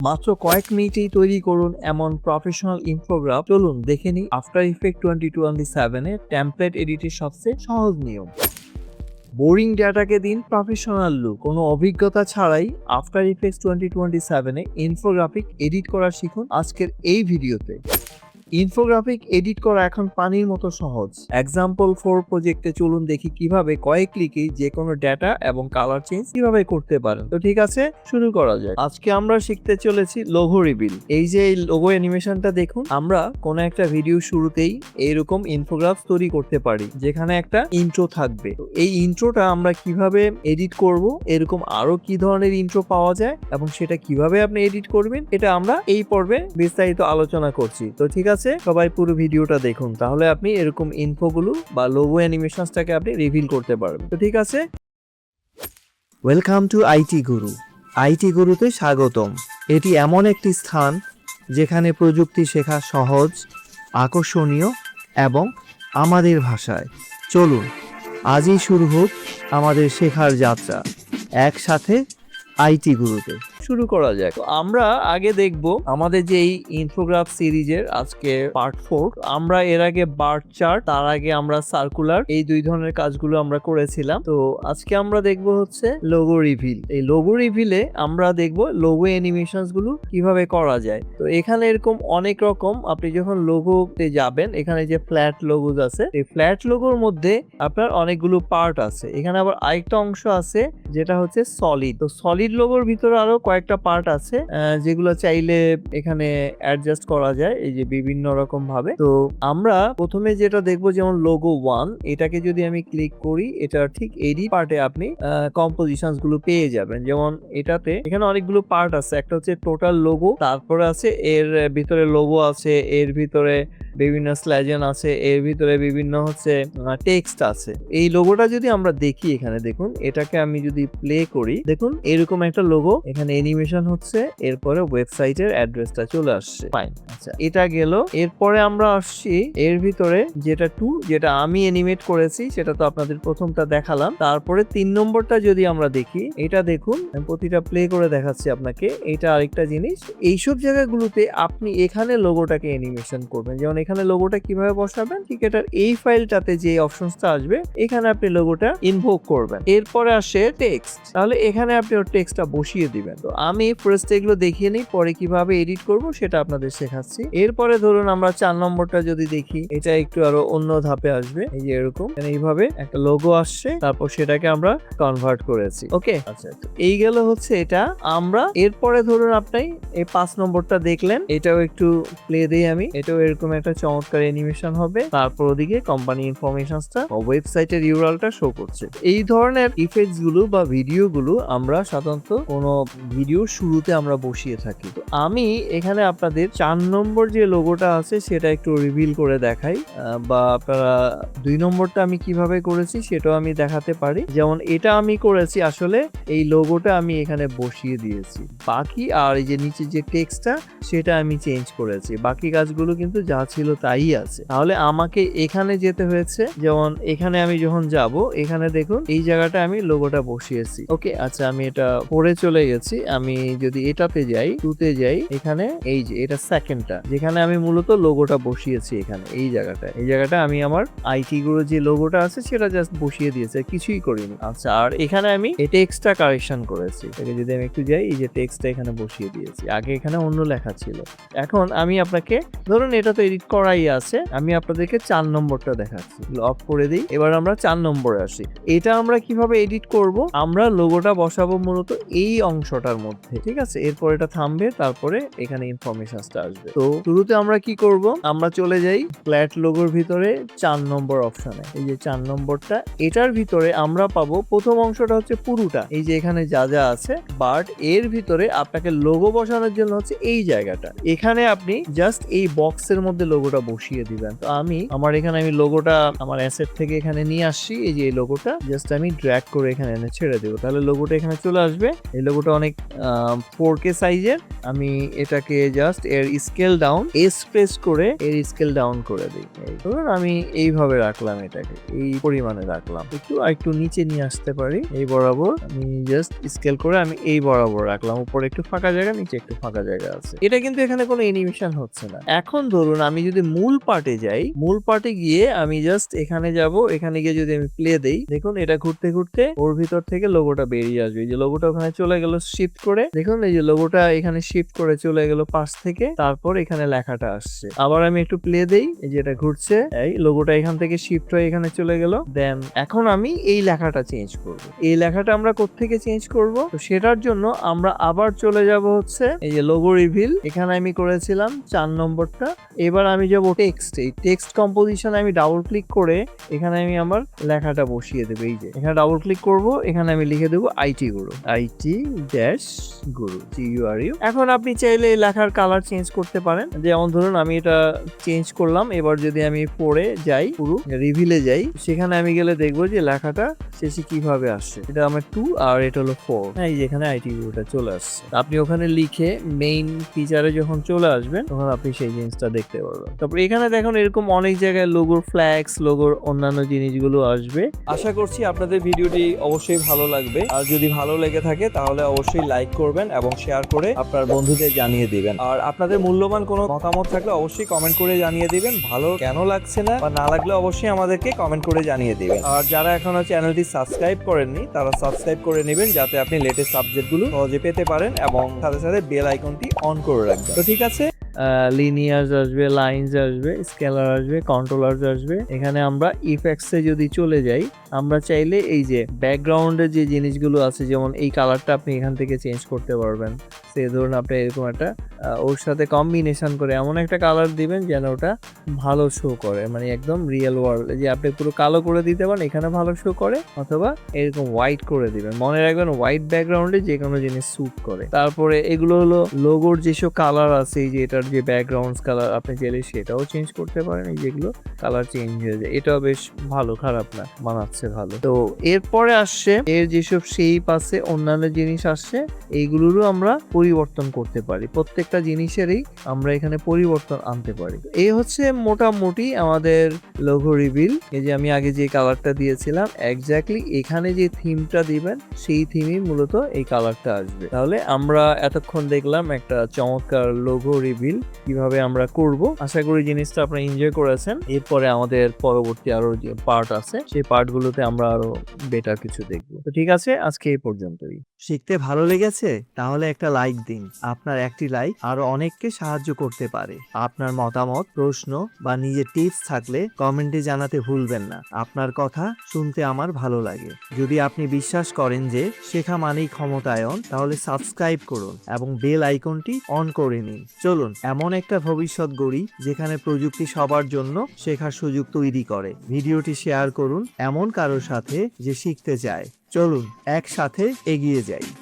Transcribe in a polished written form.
মাত্র কয়েক মিনিটেই তৈরি করুন এমন প্রফেশনাল ইনফোগ্রাফ। চলুন দেখে নিই আফটার ইফেক্ট 2027 এ টেমপ্লেট এডিটের সবচেয়ে সহজ নিয়ম। বোরিং ডেটাকে দিন প্রফেশনাল লুক। কোনো অভিজ্ঞতা ছাড়াই আফটার ইফেক্টস 2027 এ ইনফোগ্রাফিক এডিট করা শিখুন আজকের এই ভিডিওতে। ইনফোগ্রাফিক এডিট করা এখন পানির মতো সহজ। এক্সাম্পল 4 প্রজেক্টে চলুন দেখি কিভাবে কয়েক ক্লিকেই যে কোনো ডেটা এবং কালার চেঞ্জ কিভাবে করতে পারেন। তো ঠিক আছে, শুরু করা যাক। আজকে আমরা শিখতে চলেছি লোগো রিভিল। এই যে এই লোগো অ্যানিমেশনটা দেখুন, আমরা কোনো একটা ভিডিও শুরুতেই এইরকম ইনফোগ্রাফ তৈরি করতে পারি যেখানে একটা ইন্ট্রো থাকবে। তো এই ইন্ট্রোটা আমরা কিভাবে এডিট করব, এরকম আরো কি ধরনের ইন্ট্রো পাওয়া যায় এবং সেটা কিভাবে আপনি এডিট করবেন, এটা আমরা এই পর্বে বিস্তারিত আলোচনা করছি। তো ঠিক আছে, সবাই পুরো ভিডিওটা দেখুন, তাহলে আপনি এরকম ইনফোগুলো বা লোগো অ্যানিমেশনসটাকে আপনি রিভিল করতে পারবেন। তো ঠিক আছে, welcome to IT Guru. IT গুরুতে স্বাগতম। এটি এমন একটি স্থান যেখানে প্রযুক্তি শেখা সহজ, আকর্ষণীয় এবং আমাদের ভাষায়। চলুন আজই শুরু হোক আমাদের শেখার যাত্রা একসাথে আইটি গুরুতে। শুরু করা যাক। আমরা আগে দেখব আমাদের যে এই ইনফোগ্রাফ সিরিজের আজকে পার্ট 4। আমরা এর আগে বার চার্ট, তার আগে আমরা সার্কুলার, এই দুই ধরনের কাজগুলো আমরা করেছিলাম। তো আজকে আমরা দেখব হচ্ছে লোগো রিভিল। এই লোগো রিভিলে আমরা দেখব লোগো অ্যানিমেশনস গুলো কিভাবে করা যায়। তো এখানে এরকম অনেক রকম, আপনি যখন লোগোতে যাবেন এখানে যে ফ্ল্যাট লোগোস আছে, এই ফ্ল্যাট লোগোর মধ্যে আপনার অনেকগুলো পার্ট আছে। এখানে আবার আরেকটা অংশ আছে যেটা হচ্ছে সলিড। তো সলিড লোগোর ভিতরে আরো কয়েকটা পার্ট আছে যেগুলো চাইলে এখানে অ্যাডজাস্ট করা যায় এই যে বিভিন্ন রকম ভাবে। তো আমরা প্রথমে যেটা দেখবো, যেমন লোগো 1, এটাকে যদি আমি ক্লিক করি, এটা ঠিক এডি পার্টে আপনি কম্পোজিশনস গুলো পেয়ে যাবেন। যেমন এটাতে এখানে অনেকগুলো পার্ট আছে। একটা হচ্ছে টোটাল লোগো, তারপরে আছে এর ভিতরে লোগো আছে, এর ভিতরে বিভিন্ন স্ল্যাজেন আছে, এর ভিতরে বিভিন্ন হচ্ছে টেক্সট আছে। এই লোগোটা যদি আমরা দেখি, এখানে দেখুন, এটাকে আমি যদি প্লে করি, দেখুন এরকম একটা লোগো এখানে অ্যানিমেশন হচ্ছে, এরপরে ওয়েবসাইটের অ্যাড্রেসটা চলে আসছে। ফাইন, আচ্ছা এটা গেল। এরপরে আমরা আসছি এর ভিতরে যেটা 2, যেটা আমি অ্যানিমেট করেছি, সেটা তো আপনাদের প্রথমটা দেখালাম। তারপরে 3 নম্বরটা যদি আমরা দেখি, এটা দেখুন, আমি প্রতিটা প্লে করে দেখাচ্ছি আপনাকে। এটা আরেকটা জিনিস, এইসব জায়গাগুলোতে আপনি এখানে লোগোটাকে অ্যানিমেশন করবেন। যেমন এখানে লোগোটা কিভাবে বসাবেন, ঠিক এটার এই ফাইলটাতে যে অপশনসটা আসবে, এখানে আপনি লোগোটা ইনভোক করবেন। এরপরে আসে টেক্সট, তাহলে এখানে আপনি ওর টেক্সটটা বসিয়ে দিবেন। তো আমি ফার্স্ট এগুলো দেখিয়ে নিই, পরে কিভাবে এডিট করব সেটা আপনাদের শেখাচ্ছি। এরপরে ধরুন আমরা 4 নম্বরটা যদি দেখি, এটা একটু আরো অন্য ধাপে আসবে। এই যে এরকম এইভাবে একটা লোগো আসছে, তারপর সেটাকে আমরা কনভার্ট করেছি। ওকে, আচ্ছা এই গেল হচ্ছে এটা। আমরা এরপরে ধরুন আপনি এই 5 নম্বরটা দেখলেন, এটাও একটু প্লে দেই আমি। এটাও এরকম একটা চমৎকার অ্যানিমেশন হবে। তারপর ওদিকে কোম্পানি ইনফরমেশনসটা, ওয়েবসাইটের ইউআরএলটা শো করছে। এই ধরনের ইফেক্টস গুলো বা ভিডিও গুলো আমরা সাধারণত কোনো ভিডিও শুরুতে আমরা বসিয়ে থাকি। তো আমি এখানে আপনাদের 4 নম্বর যে লোগোটা আছে সেটা একটু রিভিল করে দেখাই, বা আপনারা 2 নম্বরটা আমি কিভাবে করেছি সেটাও আমি দেখাতে পারি। যেমন এটা আমি করেছি, আসলে এই লোগোটা আমি এখানে বসিয়ে দিয়েছি বাকি, আর এই যে নিচে যে টেক্সটটা সেটা আমি চেঞ্জ করেছি। বাকি কাজগুলো কিন্তু যা ছিল তাই আছে। তাহলে আমাকে এখানে যেতে হয়েছে। যেমন এখানে আমি যখন যাব, এখানে দেখুন এই জায়গাটা আমি লোগোটা বসিয়েছি। ওকে, আচ্ছা আমি এটা পরে চলে গেছি। আমি যদি এটাতে যাই, 2তে যাই, এখানে এই যে এটা সেকেন্ডটা যেখানে আমি মূলত লোগোটা বসিয়েছি। এখানে এই জায়গাটা আমি আমার আইটি গুলো যে লোগোটা আছে সেটা জাস্ট বসিয়ে দিয়েছি, কিছুই করিনি। আচ্ছা, আর এখানে আমি এটা এক্সট্রা কারেকশন করেছি। এটাকে যদি আমি একটু যাই, এই যে টেক্সটটা এখানে বসিয়ে দিয়েছি, আগে এখানে অন্য লেখা ছিল। এখন আমি আপনাকে, ধরুন এটা তো এডিট করাই আছে, আমি আপনাদেরকে 4 নম্বরটা দেখাচ্ছি। অফ করে দিই। এবার আমরা 4 নম্বরে আসি। এটা আমরা কিভাবে এডিট করব, আমরা লোগোটা বসাবো মূলত এই অংশটার মধ্যে, ঠিক আছে। এরপর এটা থামবে, তারপরে এখানে ইনফরমেশনসটা আসবে। তো শুরুতে আমরা কি করব, আমরা চলে যাই ফ্ল্যাট লোগোর ভিতরে 4 নম্বর অপশনে। এই যে 4 নম্বরটা, এটার ভিতরে আমরা পাবো প্রথম অংশটা হচ্ছে পুরোটা, এই যে এখানে যা যা আছে, বাট এর ভিতরে আপনাকে লোগো বসানোর জন্য হচ্ছে এই জায়গাটা। এখানে আপনি জাস্ট এই বক্সের মধ্যে লোগোটা বসিয়ে দিবেন। তো আমি এখানে লোগোটা আমার অ্যাসেট থেকে এখানে নিয়ে আসছি। এই যে এই লোগোটা জাস্ট আমি ড্র্যাগ করে এখানে এনে ছেড়ে দেবো, তাহলে লোগোটা এখানে চলে আসবে। এই লোগোটা অনেক 4K সাইজের। আমি এটাকে জাস্ট এর স্কেল ডাউন প্রেস করে এর স্কেল ডাউন করে দিই। ধরুন আমি এইভাবে রাখলাম, এটাকে এই পরিমাণে রাখলাম। একটু নিচে নিয়ে আসতে পারি এই বরাবর। আমি জাস্ট স্কেল করে আমি এই বরাবর রাখলাম। উপরে একটু ফাঁকা জায়গা, নিচে একটু ফাঁকা জায়গা আছে। এটা কিন্তু এখানে কোনো অ্যানিমেশন হচ্ছে না। এখন ধরুন আমি যদি মূল পার্টে যাই, মূল পার্টে গিয়ে আমি জাস্ট এখানে যাব। এখানে গিয়ে যদি আমি প্লে দেই, দেখুন এটা ঘুরতে ঘুরতে ওর ভিতর থেকে লোগোটা বেরিয়ে আসবে। এই যে লোগোটা ওখানে চলে গেল শিফট করে, দেখুন এই যে লোগোটা এখানে শিফট করে চলে গেল পাশ থেকে, তারপর এখানে লেখাটা আসছে। আবার আমি একটু প্লে দেই, এই যে এটা ঘুরছে, এই লোগোটা এখান থেকে শিফট হয়ে এখানে চলে গেল। দেন এখন আমি এই লেখাটা চেঞ্জ করব। এই লেখাটা আমরা কোত্থেকে চেঞ্জ করব? তো সেটার জন্য আমরা আবার চলে যাব হচ্ছে এই যে লোগো রিভিল, এখানে আমি করেছিলাম 4 নম্বরটা। এবার আমি যাব টেক্সট। এই টেক্সট কম্পোজিশনে আমি ডাবল ক্লিক করে এখানে আমি আমার লেখাটা বসিয়ে দেবো। এই যে এখানে ডাবল ক্লিক করব, এখানে আমি লিখে দেবো আইটি গুরু, IT-গুরু, GURU। এখন আপনি চাইলে এই লেখার কালার চেঞ্জ করতে পারেন। যেমন ধরুন আমি এটা চেঞ্জ করলাম। এবার যদি আমি পড়ে যাই, পুরো রিভিলে যাই, সেখানে আমি গেলে দেখবো যে লেখাটা শেষে কিভাবে আসছে। এটা আমার 2 আর এটা হলো 4। এই যে এখানে IT গুরুটা চলে আসছে। আপনি ওখানে লিখে মেইন ফিচারে যখন চলে আসবেন, তখন আপনি সেই জিনিসটা দেখতে পারবেন। তারপর এখানে দেখুন এরকম অনেক জায়গায় লোগোর ফ্ল্যাক্স, লোগোর অন্যান্য জিনিসগুলো আসবে। আশা করছি আপনাদের ভিডিওটি অবশ্যই ভালো লাগবে। আর যদি ভালো লেগে থাকে তাহলে অবশ্যই লাইক করবেন এবং শেয়ার করে আপনার বন্ধুদের জানিয়ে দিবেন। আর আপনাদের মূল্যবান কোনো মতামত থাকলে অবশ্যই কমেন্ট করে জানিয়ে দিবেন। ভালো কেন লাগছে না বা না লাগলে অবশ্যই আমাদেরকে কমেন্ট করে জানিয়ে দিবেন। আর যারা এখনো চ্যানেলটি সাবস্ক্রাইব করেননি, তারা সাবস্ক্রাইব করে নেবেন, যাতে আপনি লেটেস্ট সাবজেক্টগুলো সহজে পেতে পারেন এবং সাথে সাথে বেল আইকনটি অন করে রাখবেন। তো ঠিক আছে, লিনিয়ার্স আসবে, লাইনস আসবে, স্কেলার আসবে, কন্ট্রোলার্স আসবে। এখানে আমরা ইফেক্টসে যদি চলে যাই, আমরা চাইলে এই যে ব্যাকগ্রাউন্ডের যে জিনিসগুলো আছে, যেমন এই কালারটা আপনি এখান থেকে চেঞ্জ করতে পারবেন। সে ধরুন আপনি এরকম একটা ওর সাথে কম্বিনেশন করে এমন একটা কালার দিবেন যেন ওটা ভালো শো করে, মানে একদম রিয়েল ওয়ার্ল্ড। যে আপনি পুরো কালো করে দিতে পারেন, এখানে ভালো শো করে, অথবা এরকম হোয়াইট করে দিবেন। মনে রাখবেন হোয়াইট ব্যাকগ্রাউন্ডে যে কোনো জিনিস স্যুট করে। তারপরে এগুলো হলো লোগোর যেসব কালার আছে, এই যে এটার যে ব্যাকগ্রাউন্ড কালার, আপনি চাইলে সেটাও চেঞ্জ করতে পারেন। এই যেগুলো কালার চেঞ্জ হয়ে যায়, এটাও বেশ ভালো, খারাপ না, মানাচ্ছে ভালো। তো এরপরে আসছে এর যেসব শেপ আছে, অন্যান্য জিনিস আসছে, এইগুলোরও আমরা পরিবর্তন করতে পারি। প্রত্যেকটা জিনিসেরই আমরা এখানে পরিবর্তন আনতে পারি। এই হচ্ছে মোটামুটি আমাদের লোগো রিভিল। এই যে আমি আগে যে কালারটা দিয়েছিলাম, এক্স্যাক্টলি এখানে যে থিমটা দিবেন, সেই থিমই মূলত এই কালারটা আসবে। তাহলে আমরা এতক্ষণ দেখলাম একটা চমৎকার লোগো রিভিল কিভাবে আমরা করব। আশা করি জিনিসটা আপনারা এনজয় করেছেন। এরপরে আমাদের পরবর্তী আরো যে পার্ট আছে, সেই পার্টগুলোতে আমরা আরো বেটার কিছু দেখব। তো ঠিক আছে, আজকে এই পর্যন্তই। শিখতে ভালো লেগেছে? তাহলে একটা লাইক দিন। আপনার একটি লাইক আরো অনেককে সাহায্য করতে পারে। আপনার মতামত, প্রশ্ন বা নিজের টিপস থাকলে কমেন্টে জানাতে ভুলবেন না। আপনার কথা শুনতে আমার ভালো লাগে। যদি আপনি বিশ্বাস করেন যে শেখা মানেই ক্ষমতায়ন, তাহলে সাবস্ক্রাইব করুন এবং বেল আইকনটি অন করে নিন। চলুন এমন একটা ভবিষ্যৎ গড়ি যেখানে প্রযুক্তি সবার জন্য শেখার সুযোগ তৈরি করে। ভিডিওটি শেয়ার করুন এমন কারোর সাথে যে শিখতে চায়। চলুন একসাথে এগিয়ে যাই।